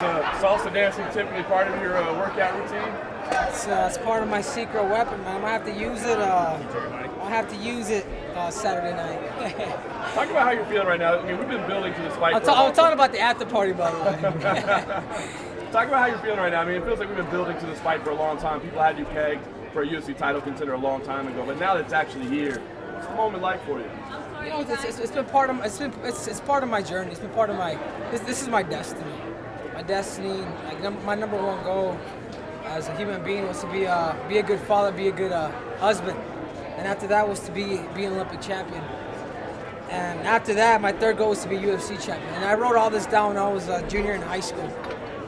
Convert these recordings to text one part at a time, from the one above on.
Salsa dancing typically part of your workout routine? It's part of my secret weapon, man. I'm gonna have to use it. I'll have to use it Saturday night. Talk about how you're feeling right now. I mean, we've been building to this fight. I'm talking about the after party, by the way. Talk about how you're feeling right now. I mean, it feels like we've been building to this fight for a long time. People had you pegged for a UFC title contender a long time ago, but now that it's actually here, what's the moment like for you? You know, it's been part of it's part of my journey. It's been part of my this is my destiny. My destiny, like my number one goal as a human being was to be a good father, be a good husband, and after that was to be an Olympic champion. And after that, my third goal was to be UFC champion. And I wrote all this down when I was a junior in high school.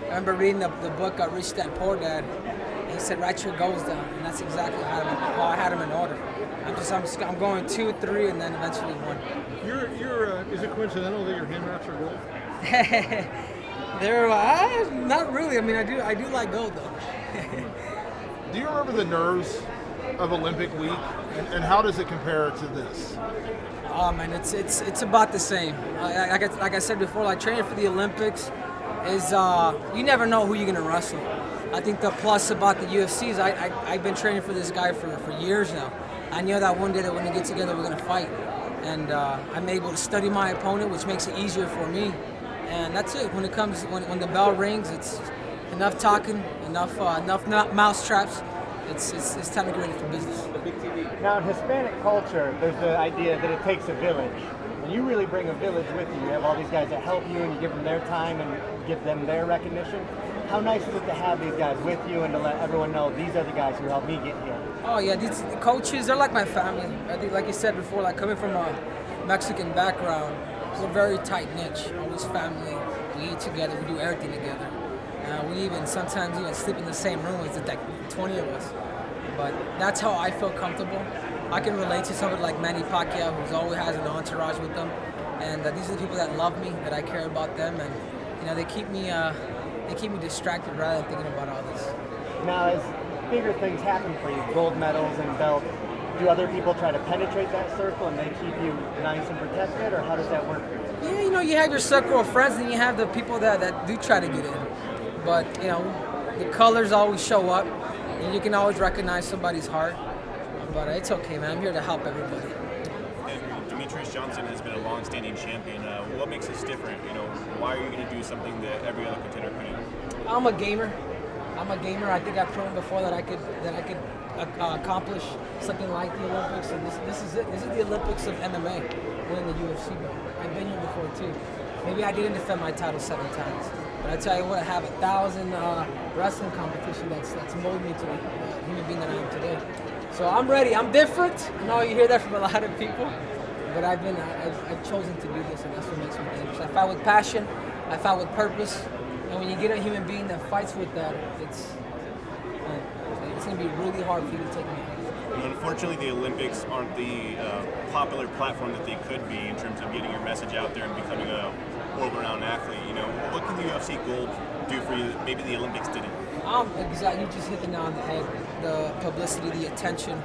I remember reading the book Rich Dad Poor Dad, and he said write your goals down, and that's exactly how I had them in order. I'm going 2, 3, and then eventually 1. Is it coincidental that your hand wraps are gold? They're not really. I mean, I do like gold though. Do you remember the nerves of Olympic week, and how does it compare to this? Oh man, it's about the same. Like I said before, like training for the Olympics is you never know who you're gonna wrestle. I think the plus about the UFC is I've been training for this guy for years now. I knew that one day that when we get together we're gonna fight, and I'm able to study my opponent, which makes it easier for me. And that's it. When the bell rings, it's enough talking, enough mouse traps. It's time to get ready for business. Now, in Hispanic culture, there's the idea that it takes a village. And you really bring a village with you. You have all these guys that help you, and you give them their time and give them their recognition. How nice is it to have these guys with you and to let everyone know these are the guys who helped me get here? Oh yeah, these coaches, they're like my family. I think, like you said before, like coming from a Mexican background, we're very tight-knit, always family. We eat together, we do everything together. We sometimes sleep in the same room. It's like 20 of us. But that's how I feel comfortable. I can relate to somebody like Manny Pacquiao, who always has an entourage with them. And these are the people that love me, that I care about them, and they keep me distracted rather than thinking about all this. Now, as bigger things happen for you, gold medals and belts, do other people try to penetrate that circle and they keep you nice and protected, or how does that work for you? Yeah, you have your circle of friends, and you have the people that do try to get in. But, the colors always show up, and you can always recognize somebody's heart. But it's okay, man. I'm here to help everybody. And Demetrious Johnson has been a long-standing champion. What makes this different? Why are you going to do something that every other contender couldn't? I'm a gamer. I think I've proven before that I could accomplish something like the Olympics, and this is it. This is the Olympics of MMA, winning the UFC belt. I've been here before too. Maybe I didn't defend my title 7 times, but I tell you what, I have 1,000 wrestling competition that's molded me to the human being that I am today. So I'm ready. I'm different. I know you hear that from a lot of people, but I've chosen to do this, and that's what makes me dangerous. I fight with passion. I fight with purpose. And when you get a human being that fights with that, it's going to be really hard for you to take me out. Unfortunately, the Olympics aren't the popular platform that they could be in terms of getting your message out there and becoming a world-renowned athlete. What can the UFC gold do for you that maybe the Olympics didn't? Exactly. You just hit the nail on the head. The publicity, the attention,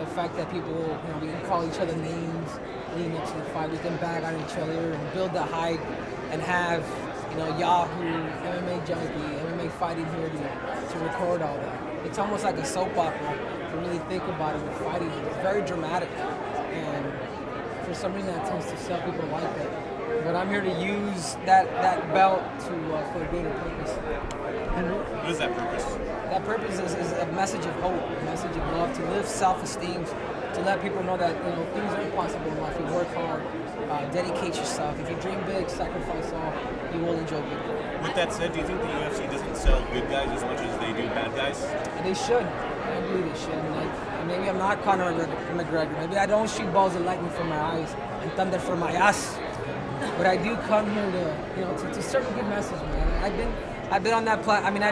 the fact that people, we can call each other names leading up to the fight. We can bag on each other and build the hype and have, Yahoo, MMA Junkie, MMA Fighting here to record all that. It's almost like a soap opera to really think about it. We're fighting. It's very dramatic, and for some reason that tends to sell people like that. But I'm here to use that belt for a greater purpose. What is that purpose? That purpose is a message of hope, a message of love, to live self-esteem, to let people know that things are possible in life. You work hard, dedicate yourself. If you dream big, sacrifice all, you will enjoy big. With that said, do you think the UFC doesn't sell good guys as much as they do bad guys? They should. I believe they should. And maybe I'm not Conor McGregor. Maybe I don't shoot balls of lightning from my eyes and thunder from my ass. But I do come here to serve a good message, man. I've been on that platform.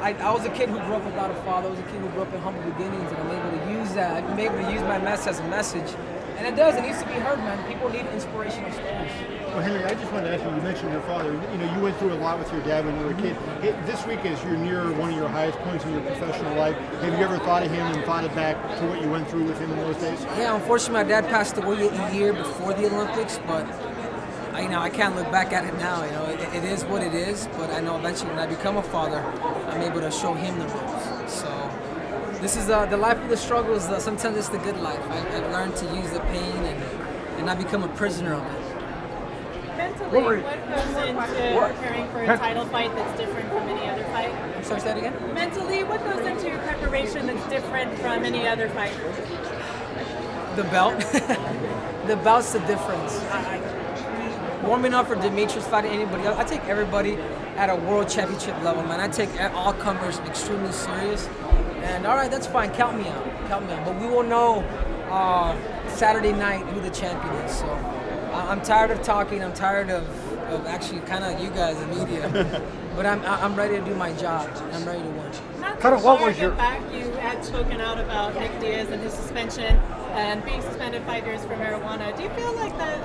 I was a kid who grew up without a father. I was a kid who grew up in humble beginnings, and I'm able to use that. I'm able to use my mess as a message. And it does. It needs to be heard, man. People need inspirational stories. Well, Henry, I just wanted to ask you mentioned your father. You went through a lot with your dad when you were a kid. This week is you're near one of your highest points in your professional life. Have you ever thought of him and thought it back to what you went through with him in those days? Yeah, unfortunately, my dad passed away a year before the Olympics, but I can't look back at it now. it is what it is, but I know eventually when I become a father, I'm able to show him the ropes. So this is the life of the struggle. Sometimes it's the good life. I've learned to use the pain and not become a prisoner of it. Mentally, what goes into preparing for a title fight that's different from any other fight? I'm sorry, say that again? Mentally, what goes into your preparation that's different from any other fight? The belt. The belt's the difference. Warming up for Demetrious fighting anybody else, I take everybody at a world championship level, man. I take all comers extremely serious. And all right, that's fine. Count me out. Count me out. But we will know Saturday night who the champion is. So I'm tired of talking. I'm tired of actually kind of you guys, the media. But I'm ready to do my job. I'm ready to win. Not too far back, you had spoken out about Nick Diaz and his suspension and being suspended 5 years for marijuana. Do you feel like that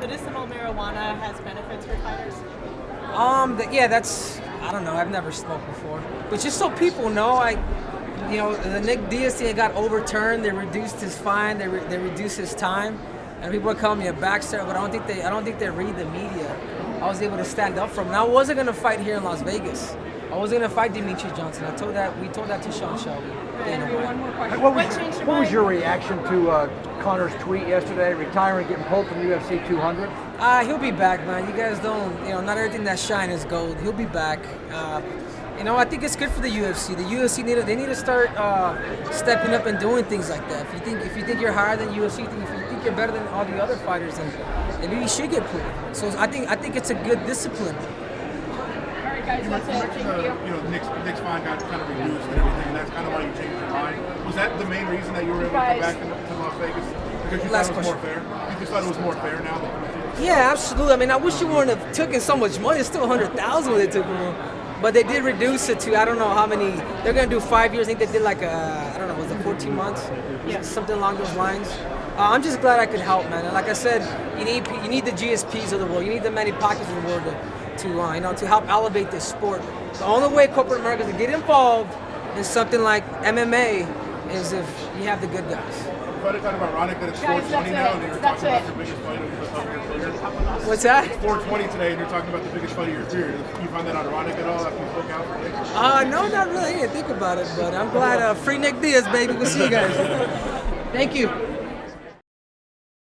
medicinal marijuana has benefits for fighters? Yeah, that's, I don't know. I've never smoked before. But just so people know, the Nick Diaz thing got overturned. They reduced his fine. They reduced his time, and people are calling me a backstabber. But I don't think they read the media. I was able to stand up for him. And I wasn't gonna fight here in Las Vegas. I wasn't gonna fight Demetrious Johnson. We told that to Sean Shelby. One more question. What was your reaction to Conor's tweet yesterday, retiring, getting pulled from UFC 200? He'll be back, man. You guys don't, not everything that shine is gold. He'll be back. I think it's good for the UFC. The UFC need to start stepping up and doing things like that. If you think you're higher than UFC, if you think you're better than all the other fighters, then maybe you should get pulled. So I think it's a good discipline. All right, guys, that's it. Thank you. Nick's fine got kind of reduced and everything, and that's kind of why you changed your mind. Was that the main reason that you were able to come back to Las Vegas? Because you thought it was more fair? You just thought it was more fair now? Yeah, absolutely. I mean, I wish you wouldn't have taken so much money. It's still $100,000 what they took from him. But they did reduce it to, I don't know how many. They're going to do 5 years. I think they did was it 14 months? Yeah. Something along those lines. I'm just glad I could help, man. And like I said, you need the GSPs of the world. You need the Manny Pacquiaos of the world to help elevate this sport. The only way corporate America is to get involved in something like MMA is if you have the good guys. I find it kind of ironic that it's 420 now and you're talking about your biggest fight of your career. What's that? It's 420 today and you're talking about the biggest fight of your career. Do you find that ironic at all after you spoke out for Nick? No, not really. I didn't think about it, but I'm glad. Free Nick Diaz, baby. We'll see you guys. Thank you.